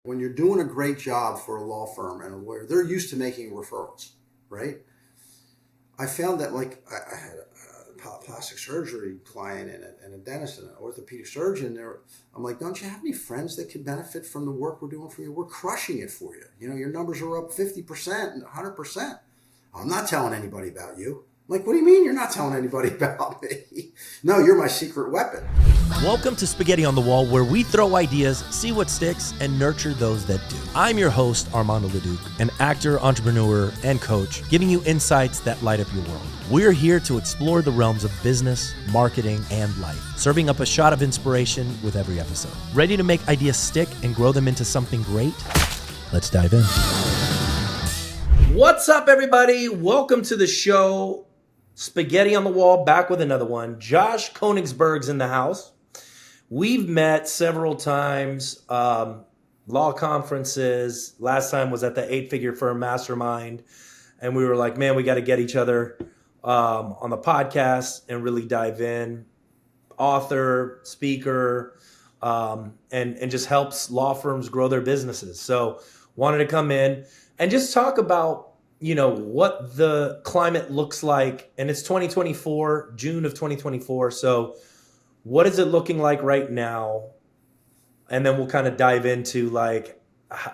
When you're doing a great job for a law firm and a lawyer, they're used to making referrals, right? I found that I had a plastic surgery client and a dentist and an orthopedic surgeon there. I'm like, don't you have any friends that could benefit from the work we're doing for you? We're crushing it for you. You know, your numbers are up 50% and 100%. I'm not telling anybody about you. I'm like, what do you mean you're not telling anybody about me? No, you're my secret weapon. Welcome to Spaghetti on the Wall, where we throw ideas, see what sticks, and nurture those that do. I'm your host, Armando Leduc, an actor, entrepreneur, and coach, giving you insights that light up your world. We're here to explore the realms of business, marketing, and life, serving up a shot of inspiration with every episode. Ready to make ideas stick and grow them into something great? Let's dive in. What's up, everybody? Welcome to the show. Spaghetti on the Wall, back with another one. Josh Konigsberg's in the house. We've met several times, law conferences. Last time was at the 8-Figure Firm Mastermind. And we were like, man, we got to get each other on the podcast and really dive in. Author, speaker, and just helps law firms grow their businesses. So wanted to come in and just talk about, you know, what the climate looks like. And it's 2024, June of 2024. So what is it looking like right now? And then we'll kind of dive into like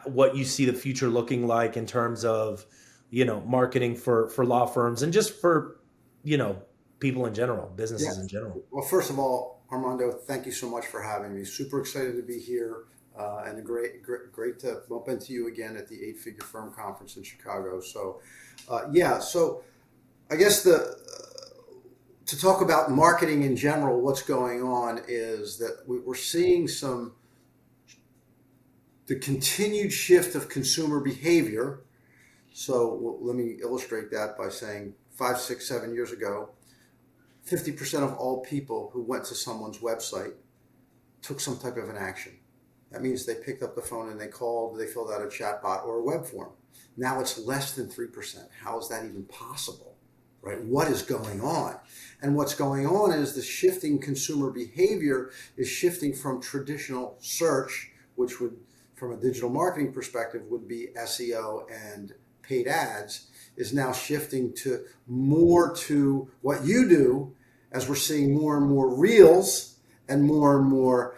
what you see the future looking like in terms of, you know, marketing for law firms and just for, you know, people in general, businesses in general. Well, first of all, Armando, thank you so much for having me. Super excited to be here. And great to bump into you again at the 8-Figure Firm Conference in Chicago. So, so I guess to talk about marketing in general, what's going on is that we're seeing the continued shift of consumer behavior. So let me illustrate that by saying 5, 6, 7 years ago, 50% of all people who went to someone's website took some type of an action. That means they picked up the phone and they called, they filled out a chatbot or a web form. Now it's less than 3%. How is that even possible, right? What is going on? And what's going on is the shifting consumer behavior is shifting from traditional search, which would, from a digital marketing perspective, would be SEO and paid ads, is now shifting to more to what you do, as we're seeing more and more reels and more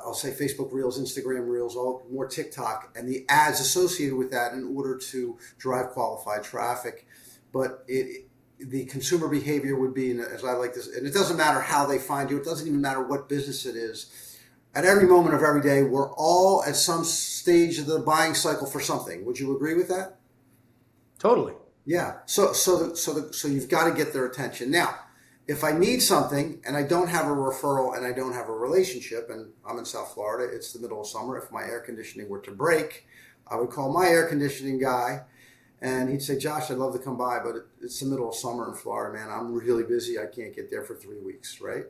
I'll say Facebook Reels, Instagram Reels, all more TikTok, and the ads associated with that in order to drive qualified traffic. But the consumer behavior would be, as I like this, and it doesn't matter how they find you, it doesn't even matter what business it is. At every moment of every day, we're all at some stage of the buying cycle for something. Would you agree with that? Totally. Yeah. So you've got to get their attention. Now, if I need something and I don't have a referral and I don't have a relationship, and I'm in South Florida, it's the middle of summer. If my air conditioning were to break, I would call my air conditioning guy and he'd say, Josh, I'd love to come by, but it's the middle of summer in Florida, man. I'm really busy. I can't get there for 3 weeks, right?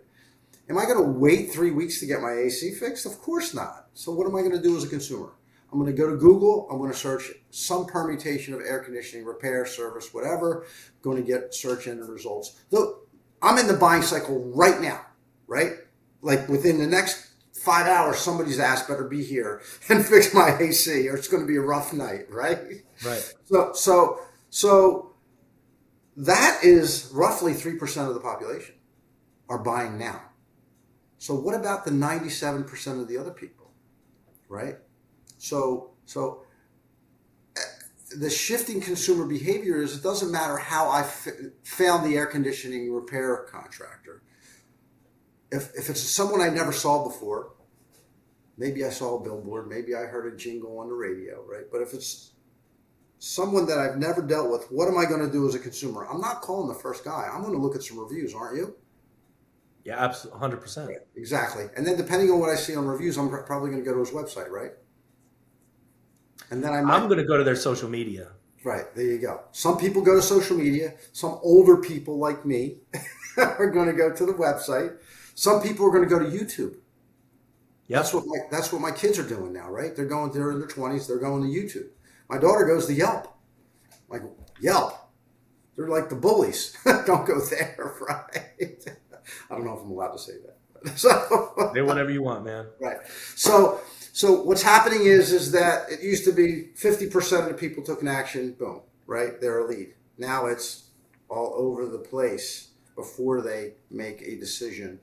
Am I going to wait 3 weeks to get my AC fixed? Of course not. So what am I going to do as a consumer? I'm going to go to Google. I'm going to search some permutation of air conditioning, repair, service, whatever. I'm going to get search engine results. Though I'm in the buying cycle right now, right? Like within the next 5 hours, somebody's ass better be here and fix my AC, or it's going to be a rough night, right? Right. So that is roughly 3% of the population are buying now. So what about the 97% of the other people, right? So the shifting consumer behavior is, it doesn't matter how I found the air conditioning repair contractor. If it's someone I never saw before, maybe I saw a billboard, maybe I heard a jingle on the radio, right? But if it's someone that I've never dealt with, what am I going to do as a consumer? I'm not calling the first guy. I'm going to look at some reviews, aren't you? Yeah, absolutely, 100%. Right. Exactly. And then depending on what I see on reviews, I'm probably going to go to his website, right? And then I'm going to go to their social media. Right. There you go. Some people go to social media. Some older people like me are going to go to the website. Some people are going to go to YouTube. Yep. That's what my kids are doing now, right? They're in their 20s. They're going to YouTube. My daughter goes to Yelp. Like, Yelp. They're like the bullies. Don't go there, right? I don't know if I'm allowed to say that. So say whatever you want, man. Right. So So what's happening is that it used to be 50% of the people took an action, boom, right? They're a lead. Now it's all over the place before they make a decision.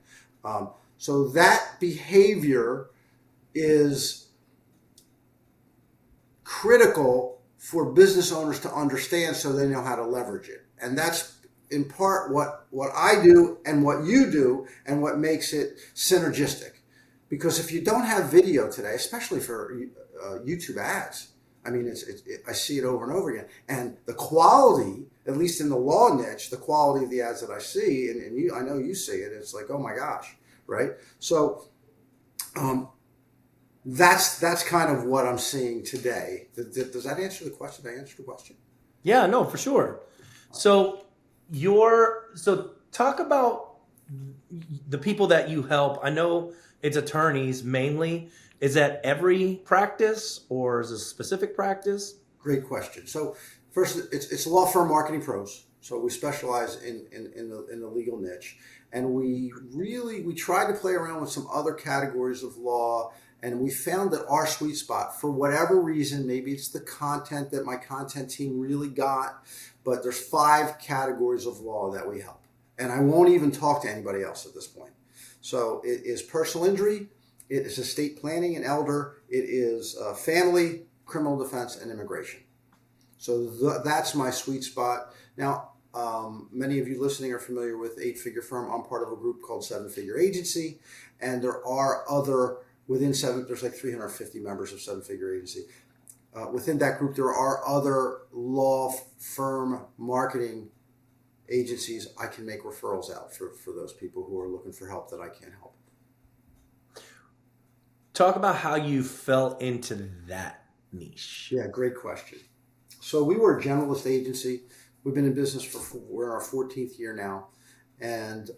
So that behavior is critical for business owners to understand so they know how to leverage it. And that's in part what I do and what you do and what makes it synergistic. Because if you don't have video today, especially for YouTube ads, I mean, I see it over and over again. And the quality, at least in the law niche, the quality of the ads that I see, and I know you see it, it's like, oh my gosh, right? So that's kind of what I'm seeing today. Does that answer the question? Did I answer the question? Yeah, no, for sure. So talk about the people that you help. I know it's attorneys mainly. Is that every practice or is it a specific practice? Great question. So first, it's law firm marketing pros. So we specialize in the legal niche, and we tried to play around with some other categories of law, and we found that our sweet spot, for whatever reason, maybe it's the content that my content team really got, but there's 5 categories of law that we help, and I won't even talk to anybody else at this point. So it is personal injury, it is estate planning and elder, it is family, criminal defense, and immigration. So that's my sweet spot. Now, many of you listening are familiar with 8-Figure Firm. I'm part of a group called 7-Figure Agency, and there are other, there's like 350 members of 7-Figure Agency. Within that group, there are other law firm marketing agencies I can make referrals out for those people who are looking for help that I can't help. Talk about how you fell into that niche. Yeah, great question. So we were a generalist agency. We've been in business we're in our 14th year now. And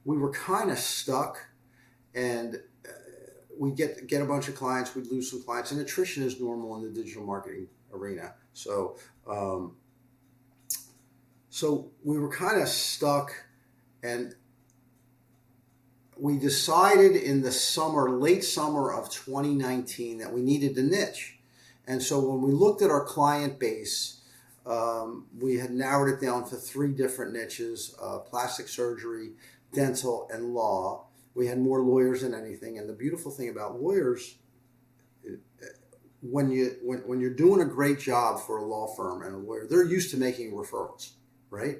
we were kind of stuck, and we'd get a bunch of clients, we'd lose some clients, and attrition is normal in the digital marketing arena. So we were kind of stuck, and we decided in the late summer of 2019, that we needed a niche. And so when we looked at our client base, we had narrowed it down to 3 different niches: plastic surgery, dental, and law. We had more lawyers than anything. And the beautiful thing about lawyers, when you're doing a great job for a law firm and a lawyer, they're used to making referrals, right?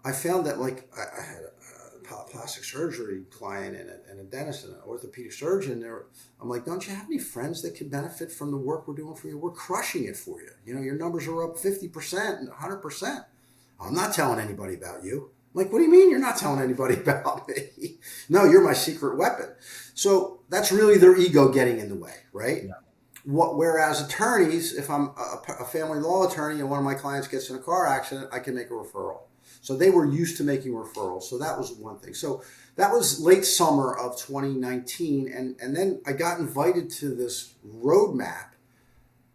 I found that, like, I had a plastic surgery client and a dentist and an orthopedic surgeon. I'm like, don't you have any friends that can benefit from the work we're doing for you? We're crushing it for you. You know, your numbers are up 50% and 100%. I'm not telling anybody about you. I'm like, what do you mean you're not telling anybody about me? No, you're my secret weapon. So that's really their ego getting in the way, right? Yeah. Whereas attorneys, if I'm a family law attorney and one of my clients gets in a car accident, I can make a referral. So they were used to making referrals. So that was one thing. So that was late summer of 2019. And then I got invited to this roadmap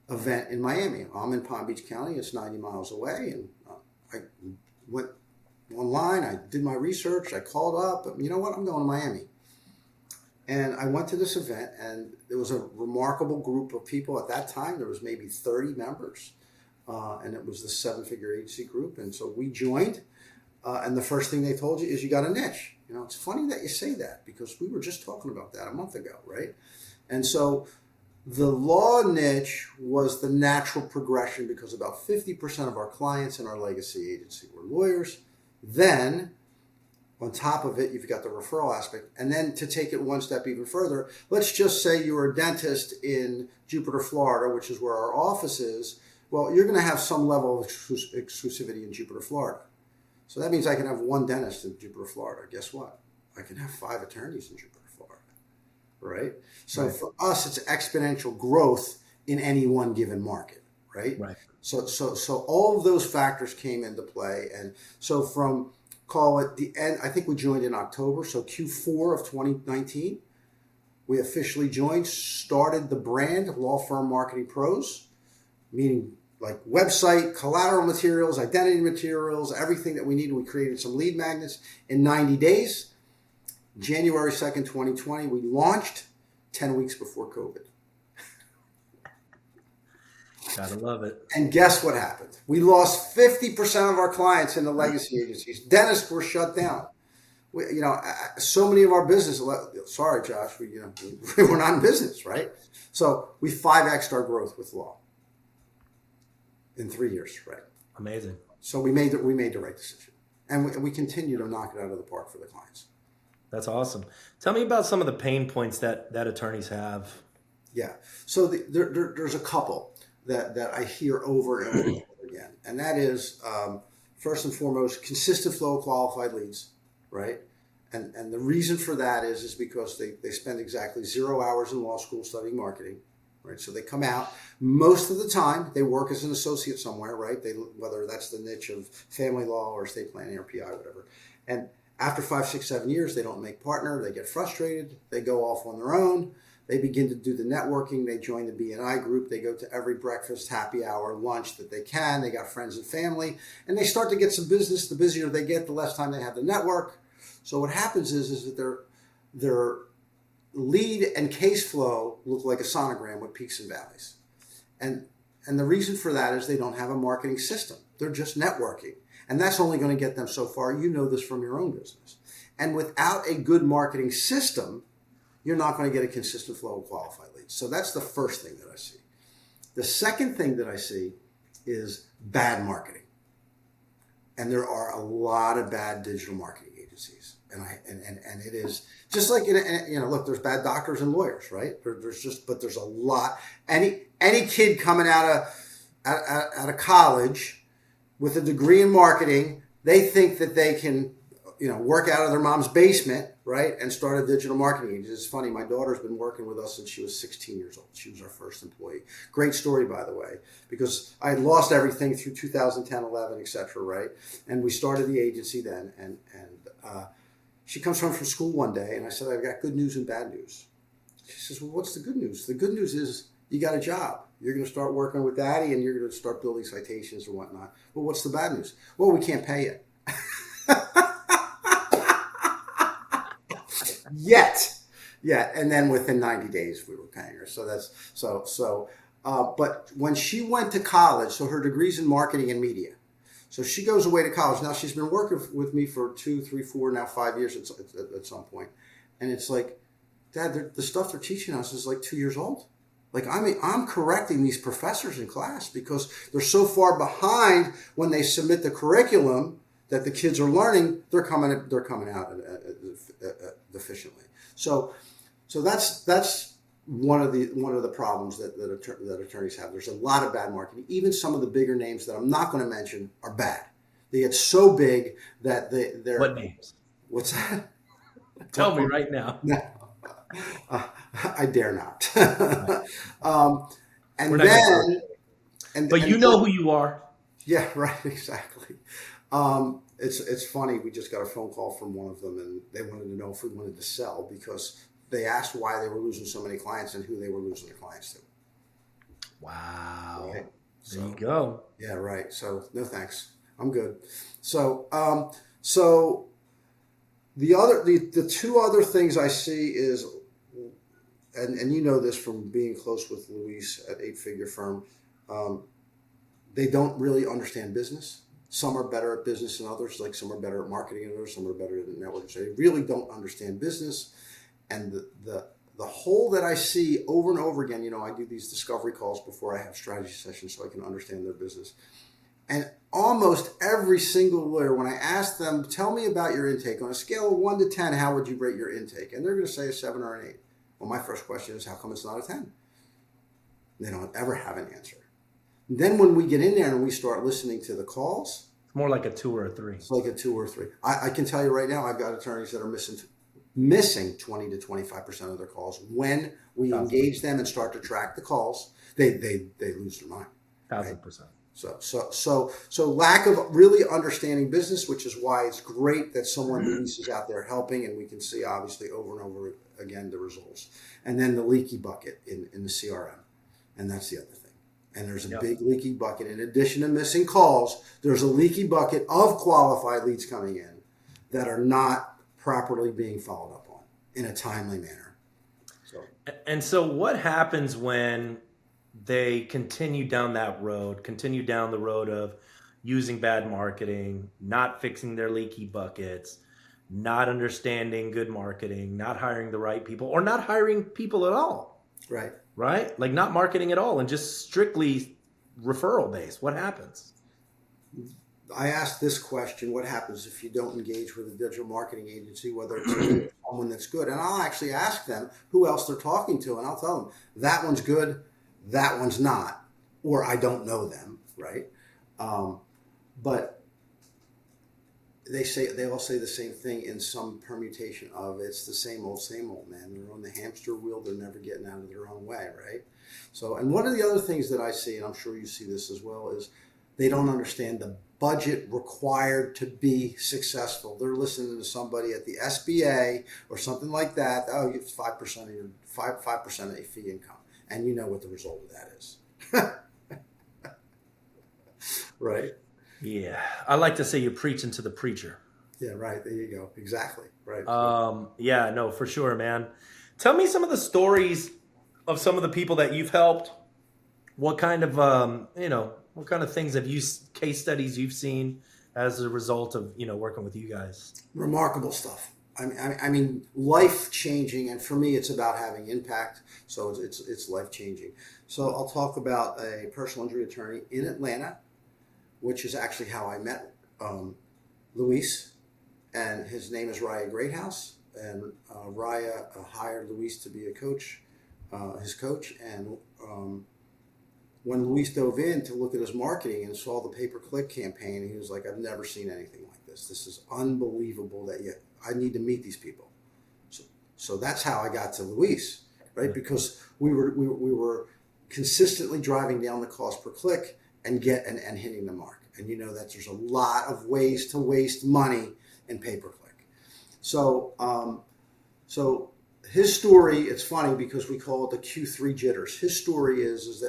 event in Miami. I'm in Palm Beach County. It's 90 miles away. And I went online. I did my research. I called up. But you know what? I'm going to Miami. And I went to this event, and there was a remarkable group of people. At that time, there was maybe 30 members. And it was the 7-Figure Agency group. And so we joined. And the first thing they told you is you got a niche. You know, it's funny that you say that, because we were just talking about that a month ago, right? And so the law niche was the natural progression, because about 50% of our clients in our legacy agency were lawyers. Then, on top of it, you've got the referral aspect. And then to take it one step even further, let's just say you're a dentist in Jupiter, Florida, which is where our office is. Well, you're going to have some level of exclusivity in Jupiter, Florida. So that means I can have one dentist in Jupiter, Florida. Guess what? I can have 5 attorneys in Jupiter, Florida, right? So right. For us, it's exponential growth in any one given market, right? Right. So all of those factors came into play. And so from, call it the end, I think we joined in October. So Q4 of 2019, we officially joined, started the brand Law Firm Marketing Pros, meaning like website, collateral materials, identity materials, everything that we needed. We created some lead magnets in 90 days. January 2nd, 2020, we launched. 10 weeks before COVID. Gotta love it. And guess what happened? We lost 50% of our clients in the legacy agencies. Dentists were shut down. So many of our business. Sorry, Josh, we're not in business, right? So we 5x'd our growth with law in 3 years, right? Amazing. So we made the right decision, and we continue to knock it out of the park for the clients. That's awesome. Tell me about some of the pain points that attorneys have. Yeah. So there's a couple that I hear over and over again, and that is first and foremost consistent flow of qualified leads, right? And the reason for that is because they spend exactly 0 hours in law school studying marketing, right? So they come out, most of the time they work as an associate somewhere, right? Whether that's the niche of family law or estate planning or PI, whatever. And after 5, 6, 7 years, they don't make partner, they get frustrated, they go off on their own, they begin to do the networking, they join the BNI group, they go to every breakfast, happy hour, lunch that they can, they got friends and family, and they start to get some business. The busier they get, the less time they have to network. So what happens is that their lead and case flow look like a sonogram with peaks and valleys. And the reason for that is they don't have a marketing system. They're just networking. And that's only going to get them so far. You know this from your own business. And without a good marketing system, you're not going to get a consistent flow of qualified leads. So that's the first thing that I see. The second thing that I see is bad marketing. And there are a lot of bad digital marketing agencies. And it is just like, look, there's bad doctors and lawyers, right? But there's a lot. Any kid coming out of college with a degree in marketing, they think that they can, work out of their mom's basement, right, and start a digital marketing agency. It's funny. My daughter's been working with us since she was 16 years old. She was our first employee. Great story, by the way, because I had lost everything through 2010, 11, et cetera, right? And we started the agency then, and she comes home from school one day, and I said, I've got good news and bad news. She says, well, what's the good news? The good news is you got a job. You're going to start working with Daddy, and you're going to start building citations and whatnot. Well, what's the bad news? Well, we can't pay you. Yet. And then within 90 days, we were paying her. But when she went to college, so her degree's in marketing and media. So she goes away to college. Now she's been working with me for 2, 3, 4, now 5 years at some point. And it's like, Dad, the stuff they're teaching us is like 2 years old. Like, I'm correcting these professors in class because they're so far behind when they submit the curriculum that the kids are learning. They're coming out efficiently. So that's one of the problems that attorneys have. There's a lot of bad marketing. Even some of the bigger names that I'm not going to mention are bad. They get so big that they're. What names? What's that? Tell me right now. No, I dare not. But you know who you are. Yeah, right. Exactly. It's funny. We just got a phone call from one of them, and they wanted to know if we wanted to sell because they asked why they were losing so many clients and who they were losing their clients to. Wow. Right? There you go. Yeah, right. So no thanks. I'm good. So the two other things I see is, and you know this from being close with Luis at 8-Figure Firm, they don't really understand business. Some are better at business than others, like some are better at marketing than others, some are better at networking. So they really don't understand business. And the hole that I see over and over again, I do these discovery calls before I have strategy sessions so I can understand their business. And almost every single lawyer, when I ask them, tell me about your intake, on a scale of 1 to 10, how would you rate your intake? And they're going to say a 7 or an 8. Well, my first question is, how come it's not a 10? They don't ever have an answer. Then when we get in there and we start listening to the calls, it's more like a 2 or a 3. It's like a 2 or 3. I can tell you right now, I've got attorneys that are missing 20 to 25% of their calls. When we engage them and start to track the calls, they lose their mind. 1,000%. So lack of really understanding business, which is why it's great that someone is out there helping, and we can see obviously over and over again the results. And then the leaky bucket in the CRM, and that's the other thing. And there's a big leaky bucket. In addition to missing calls, there's a leaky bucket of qualified leads coming in that are not properly being followed up on in a timely manner. So, And so what happens when they continue down that road, continue down the road of using bad marketing, not fixing their leaky buckets, not understanding good marketing, not hiring the right people, or not hiring people at all, Right. right? Like not marketing at all and just strictly referral based. What happens? I asked this question: what happens if you don't engage with a digital marketing agency, whether it's me or someone that's good? And I'll actually ask them who else they're talking to, and I'll tell them that one's good, that one's not, or I don't know them, right? But they all say the same thing in some permutation of it's the same old, man. They're on the hamster wheel. They're never getting out of their own way, right? So, and one of the other things that I see, and I'm sure you see this as well, is they don't understand the budget required to be successful. They're listening to somebody at the SBA or something like that. Oh, it's 5% of your 5% of your fee income, and you know what the result of that is, right? Yeah. I like to say you're preaching to the preacher. Yeah, right. There you go. Exactly. Right. Yeah, no, for sure, man. Tell me some of the stories of some of the people that you've helped. What kind of, what kind of things have you, case studies you've seen as a result of, working with you guys? Remarkable stuff. I mean, life changing, and for me, it's about having impact. So it's life changing. So I'll talk about a personal injury attorney in Atlanta, which is actually how I met Luis, and his name is Raya Greathouse, and Raya hired Luis to be a coach, his coach, and when Luis dove in to look at his marketing and saw the pay-per-click campaign, he was like, "I've never seen anything like this. This is unbelievable. I need to meet these people." So that's how I got to Luis, right? Because we were consistently driving down the cost per click and hitting the mark. And you know that there's a lot of ways to waste money in pay-per-click. So his story, it's funny because we call it the Q3 jitters. His story is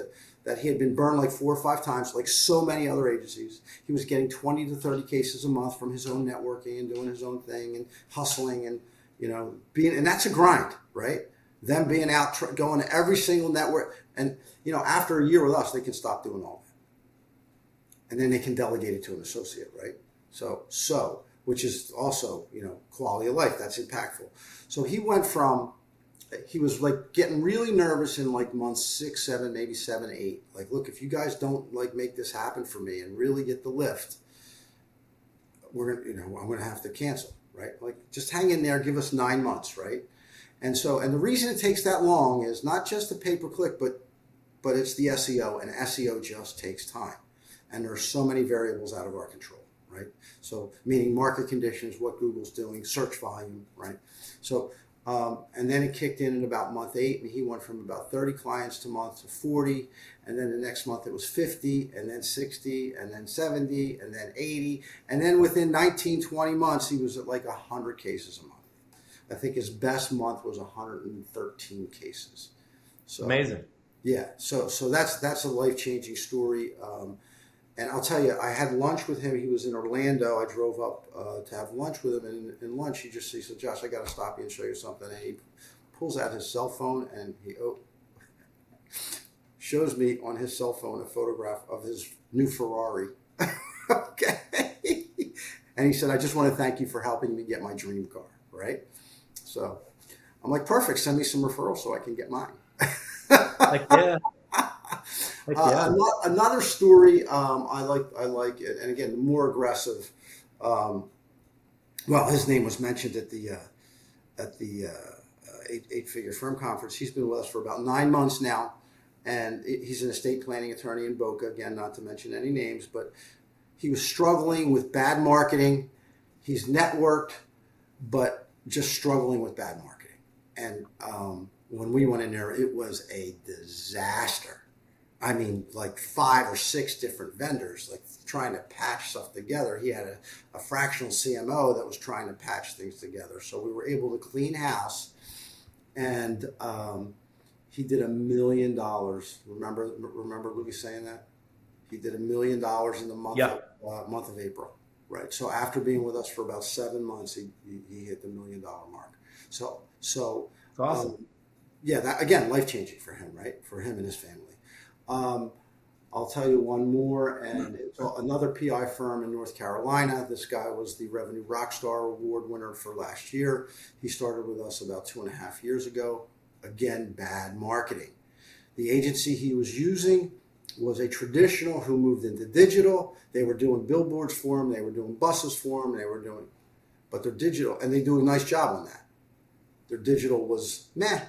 that he had been burned like 4 or 5 times, like so many other agencies. He was getting 20 to 30 cases a month from his own networking and doing his own thing and hustling and, and that's a grind, right? Them being out, going to every single network. And, after a year with us, they can stop doing all that. And then they can delegate it to an associate, right? So, which is also, quality of life. That's impactful. So he was like getting really nervous in like months 6, 7, maybe 7, 8. Like, look, if you guys don't like make this happen for me and really get the lift, I'm gonna have to cancel, right? Like, just hang in there, give us 9 months, right? And the reason it takes that long is not just the pay-per-click, but it's the SEO, and SEO just takes time. And there are so many variables out of our control, right? So meaning market conditions, what Google's doing, search volume, right? So, and then it kicked in about month 8, and he went from about 30 clients to month to 40, and then the next month it was 50, and then 60, and then 70, and then 80, and then within 19, 20 months he was at like 100 cases a month. I think his best month was 113 cases. So Amazing. yeah, so that's a life-changing story. And I'll tell you, I had lunch with him. He was in Orlando. I drove up to have lunch with him. And in lunch, he said, "Josh, I got to stop you and show you something." And he pulls out his cell phone and he shows me on his cell phone a photograph of his new Ferrari. Okay. And he said, "I just want to thank you for helping me get my dream car." Right. So I'm like, "Perfect. Send me some referrals so I can get mine." Like, yeah. Another story I like it, and again, more aggressive. His name was mentioned at the 8-figure firm conference. He's been with us for about 9 months now, and he's an estate planning attorney in Boca. Again, not to mention any names, but he was struggling with bad marketing. He's networked, but just struggling with bad marketing. And when we went in there, it was a disaster. I mean, like 5 or 6 different vendors, like trying to patch stuff together. He had a fractional CMO that was trying to patch things together. So we were able to clean house, and he did $1 million. Remember Louis saying that? He did $1 million in the month of April, right? So after being with us for about 7 months, he hit the $1 million mark. So It's awesome. yeah, that again, life changing for him, right? For him and his family. Um, I'll tell you one more, and it's another PI firm in North Carolina. This guy was the Revenue Rockstar Award winner for last year. He started with us about 2.5 years ago. Again, bad marketing. The agency he was using was a traditional who moved into digital. They were doing billboards for him. They were doing buses for him. But they're digital, and they do a nice job on that. Their digital was meh,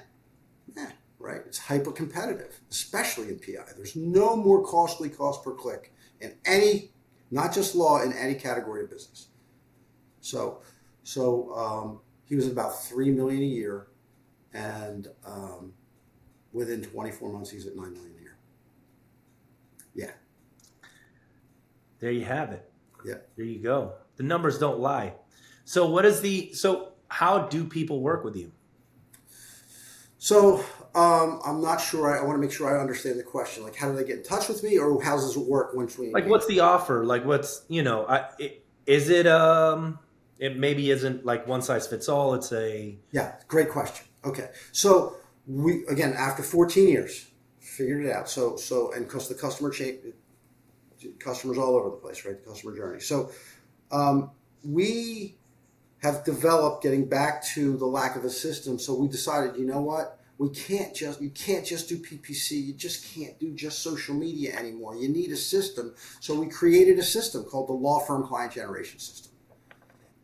right? It's hyper competitive, especially in PI. There's no more costly cost per click in any, not just law, in any category of business. So he was about $3 million a year, and within 24 months, he's at $9 million a year. Yeah. There you have it. Yeah. There you go. The numbers don't lie. So how do people work with you? So I'm not sure. I want to make sure I understand the question. Like, how do they get in touch with me, or how does it work once we Like, what's the offer? Like, what's, is it, it maybe isn't like one size fits all. It's Yeah, great question. Okay. So we, again, after 14 years, figured it out. And because the customers all over the place, right? The customer journey. So we have developed, getting back to the lack of a system. So we decided, you know what? You can't just do PPC. You just can't do just social media anymore. You need a system. So we created a system called the Law Firm Client Generation System.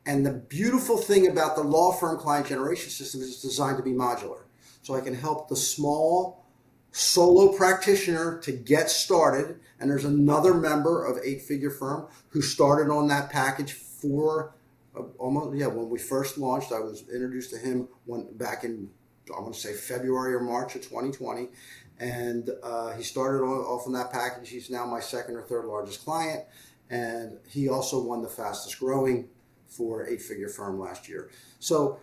And the beautiful thing about the Law Firm Client Generation System is it's designed to be modular. So I can help the small solo practitioner to get started. And there's another member of 8-figure firm who started on that package for when we first launched. I was introduced to him back in, I want to say, February or March of 2020. And he started off on that package. He's now my second or third largest client. And he also won the fastest growing for 8-figure firm last year. So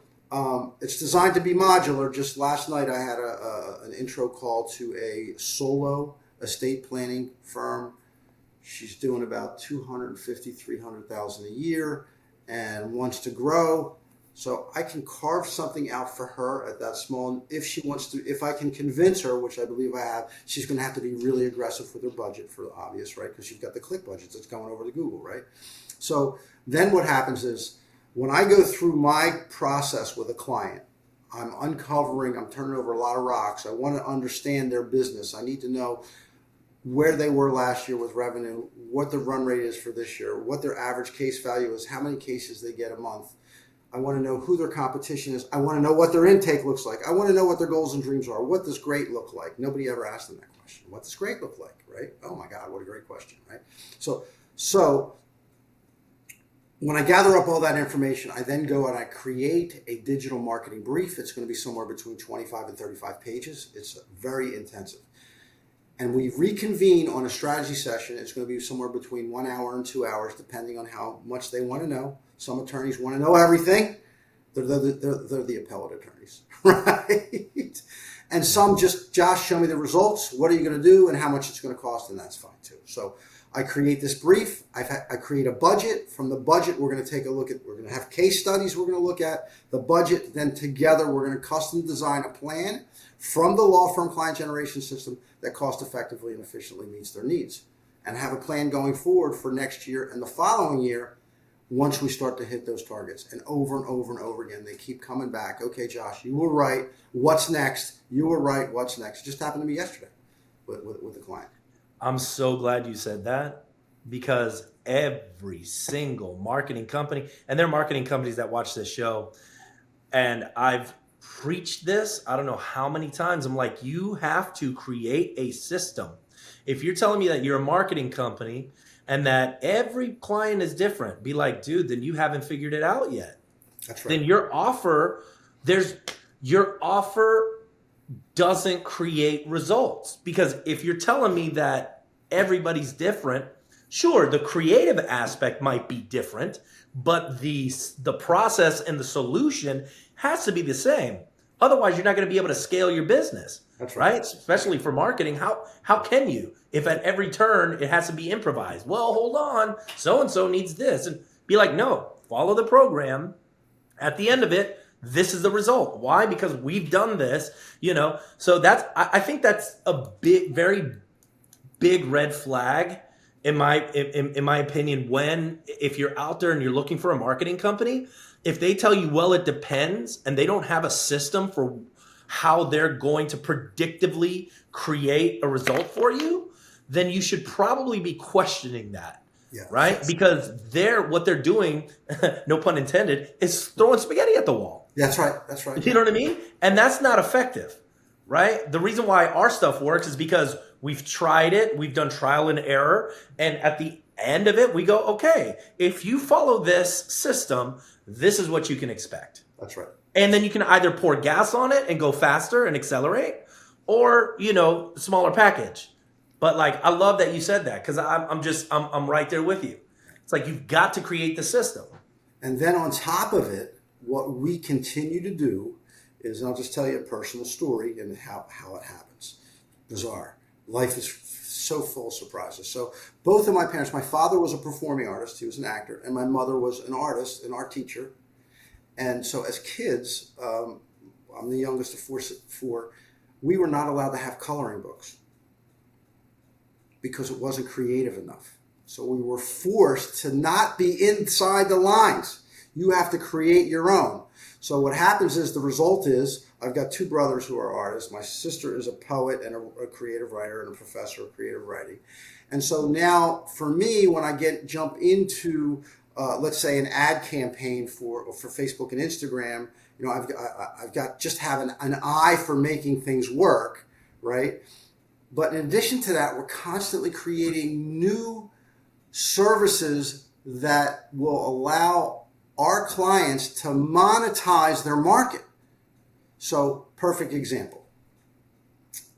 it's designed to be modular. Just last night I had an intro call to a solo estate planning firm. She's doing about $250,000-300,000 a year and wants to grow. So I can carve something out for her at that small. If she wants to, if I can convince her, which I believe I have, she's going to have to be really aggressive with her budget for the obvious, right? Because she's got the click budgets that's going over to Google, right? So then what happens is when I go through my process with a client, I'm turning over a lot of rocks. I want to understand their business. I need to know where they were last year with revenue, what the run rate is for this year, what their average case value is, how many cases they get a month. I want to know who their competition is. I want to know what their intake looks like. I want to know what their goals and dreams are. What does great look like? Nobody ever asked them that question. What does great look like, right? Oh my God, what a great question, right? So when I gather up all that information, I then go and I create a digital marketing brief. It's going to be somewhere between 25 and 35 pages. It's very intensive. And we reconvene on a strategy session. It's going to be somewhere between 1 hour and 2 hours, depending on how much they want to know. Some attorneys want to know everything. They're the appellate attorneys, right? And some just, Josh, show me the results. What are you going to do and how much it's going to cost? And that's fine too. So I create this brief. I create a budget. From the budget, we're going to take a look at, we're going to have case studies we're going to look at. The budget, then together we're going to custom design a plan from the law firm client generation system that cost effectively and efficiently meets their needs. And have a plan going forward for next year and the following year once we start to hit those targets. And over and over and over again, they keep coming back. Okay, Josh, you were right. What's next? You were right. What's next? It just happened to me yesterday with the client. I'm so glad you said that, because every single marketing company, and there are marketing companies that watch this show, and I've preached this, I don't know how many times. I'm like, you have to create a system. If you're telling me that you're a marketing company and that every client is different, be like, dude, then you haven't figured it out yet. That's right. Then your offer doesn't create results. Because if you're telling me that everybody's different, sure, the creative aspect might be different, but the process and the solution has to be the same. Otherwise, you're not going to be able to scale your business. That's right? Especially for marketing. How can you, if at every turn it has to be improvised? Well, hold on, so-and-so needs this. And be like, no, follow the program. At the end of it, this is the result. Why? Because we've done this, So I think that's a very big red flag in my opinion, if you're out there and you're looking for a marketing company, if they tell you, well, it depends, and they don't have a system for how they're going to predictively create a result for you, then you should probably be questioning that. Yeah. Right? Because what they're doing, no pun intended, is throwing spaghetti at the wall. That's right. That's right. You know what I mean? And that's not effective, right? The reason why our stuff works is because we've tried it, we've done trial and error, and at the end of it, we go, okay, if you follow this system, this is what you can expect. That's right. And then you can either pour gas on it and go faster and accelerate, or, smaller package. But I love that you said that, because I'm right there with you. It's like, you've got to create the system. And then on top of it, what we continue to do is, and I'll just tell you a personal story and how it happens. Bizarre. Life is so full of surprises. So both of my parents, my father was a performing artist, he was an actor, and my mother was an artist, an art teacher. And so as kids, I'm the youngest of four, we were not allowed to have coloring books because it wasn't creative enough. So we were forced to not be inside the lines. You have to create your own. So what happens is, the result is, I've got two brothers who are artists. My sister is a poet and a creative writer and a professor of creative writing. And so now for me, when I jump into, let's say, an ad campaign for Facebook and Instagram, I've got just have an eye for making things work, right? But in addition to that, we're constantly creating new services that will allow our clients to monetize their market. So, perfect example.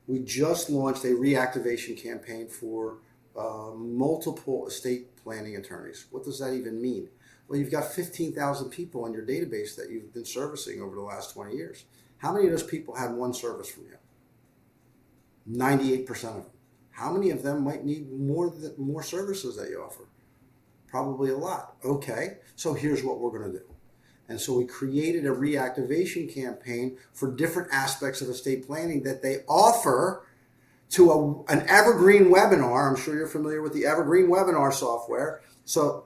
We just launched a reactivation campaign for multiple estate planning attorneys. What does that even mean? Well, you've got 15,000 people in your database that you've been servicing over the last 20 years. How many of those people had one service from you? 98% of them. How many of them might need more services that you offer? Probably a lot. Okay, so here's what we're going to do. And so we created a reactivation campaign for different aspects of estate planning that they offer to an evergreen webinar. I'm sure you're familiar with the evergreen webinar software. So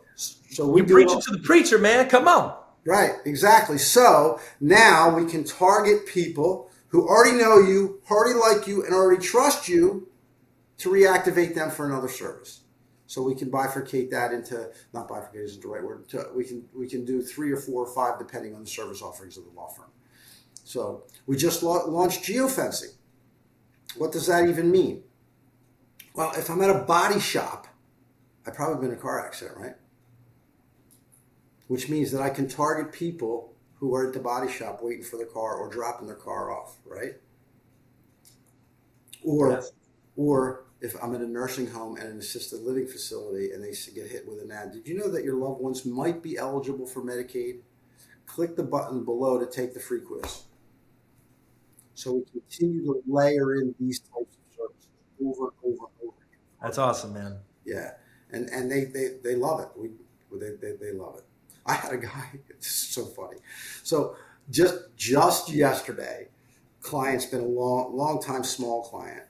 we preach it to the preacher, man. Come on. Right, exactly. So now we can target people who already know you, already like you, and already trust you, to reactivate them for another service. So we can bifurcate that into, not bifurcate isn't the right word, we can do 3 or 4 or 5 depending on the service offerings of the law firm. So we just launched geofencing. What does that even mean? Well, if I'm at a body shop, I've probably been in a car accident, right? Which means that I can target people who are at the body shop waiting for their car or dropping their car off, right? Or if I'm in a nursing home and an assisted living facility and they get hit with an ad, did you know that your loved ones might be eligible for Medicaid? Click the button below to take the free quiz. So we continue to layer in these types of services over and over and over again. That's awesome, man. Yeah, and they love it. They love it. I had a guy. It's so funny. So just yesterday, client's been a long time small client.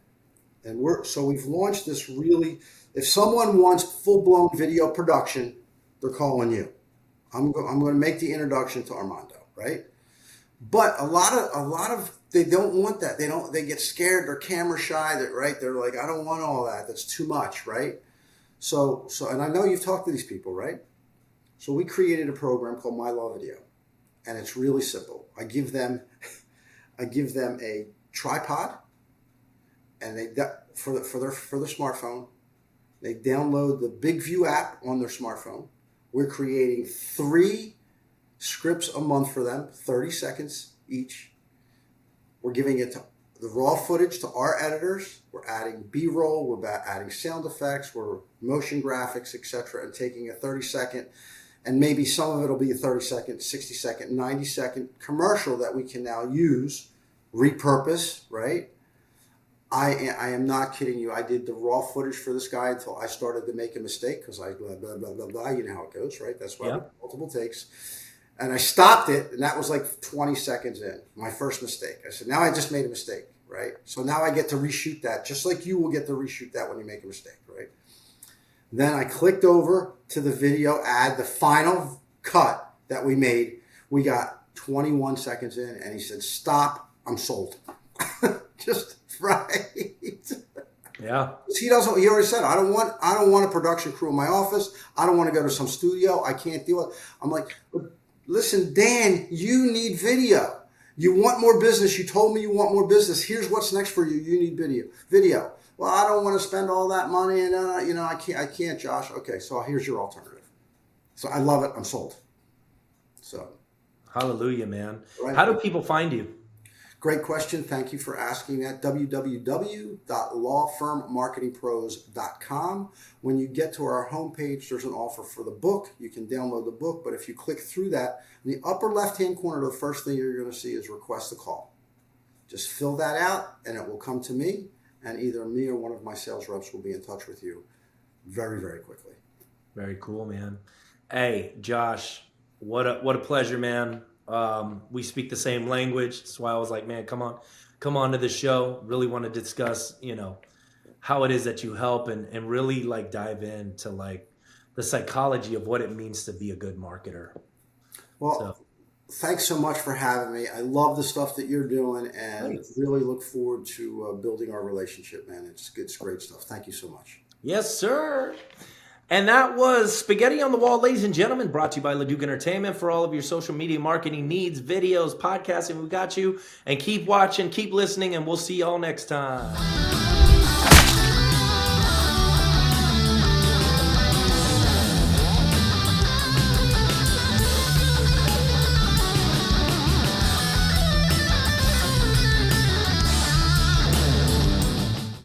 And we've launched this really, if someone wants full-blown video production, they're calling you. I'm going to make the introduction to Armando, right? But a lot of they don't want that. They get scared. They're camera shy, right? They're like, I don't want all that. That's too much, right? So and I know you've talked to these people, right? So we created a program called My Law Video, and it's really simple. I give them a tripod, and for their smartphone, they download the Big View app on their smartphone. We're creating 3 scripts a month for them, 30 seconds each. We're giving it to the raw footage to our editors. We're adding B-roll. We're adding sound effects. We're motion graphics, etc., and taking a 30-second, and maybe some of it will be a 30-second, 60-second, 90-second commercial that we can now use, repurpose, right? I am not kidding you. I did the raw footage for this guy until I started to make a mistake because I blah, blah, blah, blah, blah. You know how it goes, right? That's why multiple takes. And I stopped it, and that was like 20 seconds in, my first mistake. I said, now I just made a mistake, right? So now I get to reshoot that, just like you will get to reshoot that when you make a mistake, right? Then I clicked over to the video ad, the final cut that we made. We got 21 seconds in, and he said, stop, I'm sold. Just right. Yeah. He already said, I don't want a production crew in my office. I don't want to go to some studio. I can't deal with it. I'm like, listen, Dan, you need video. You want more business. You told me you want more business. Here's what's next for you. You need video. Well, I don't want to spend all that money, and I can't, Josh. Okay, so here's your alternative. So I love it. I'm sold. So, hallelujah, man. Right. How do people find you? Great question. Thank you for asking that. www.lawfirmmarketingpros.com. When you get to our homepage, there's an offer for the book. You can download the book, but if you click through that, in the upper left-hand corner, the first thing you're going to see is request a call. Just fill that out, and it will come to me, and either me or one of my sales reps will be in touch with you very, very quickly. Very cool, man. Hey, Josh, what a pleasure, man. We speak the same language. That's why I was like, man, come on to the show. Really want to discuss, how it is that you help and really like dive into like the psychology of what it means to be a good marketer. Well, thanks so much for having me. I love the stuff that you're doing and really look forward to building our relationship, man. It's great stuff. Thank you so much. Yes, sir. And that was Spaghetti on the Wall, ladies and gentlemen, brought to you by Leduc Entertainment for all of your social media marketing needs, videos, podcasting. We got you. And keep watching, keep listening, and we'll see y'all next time.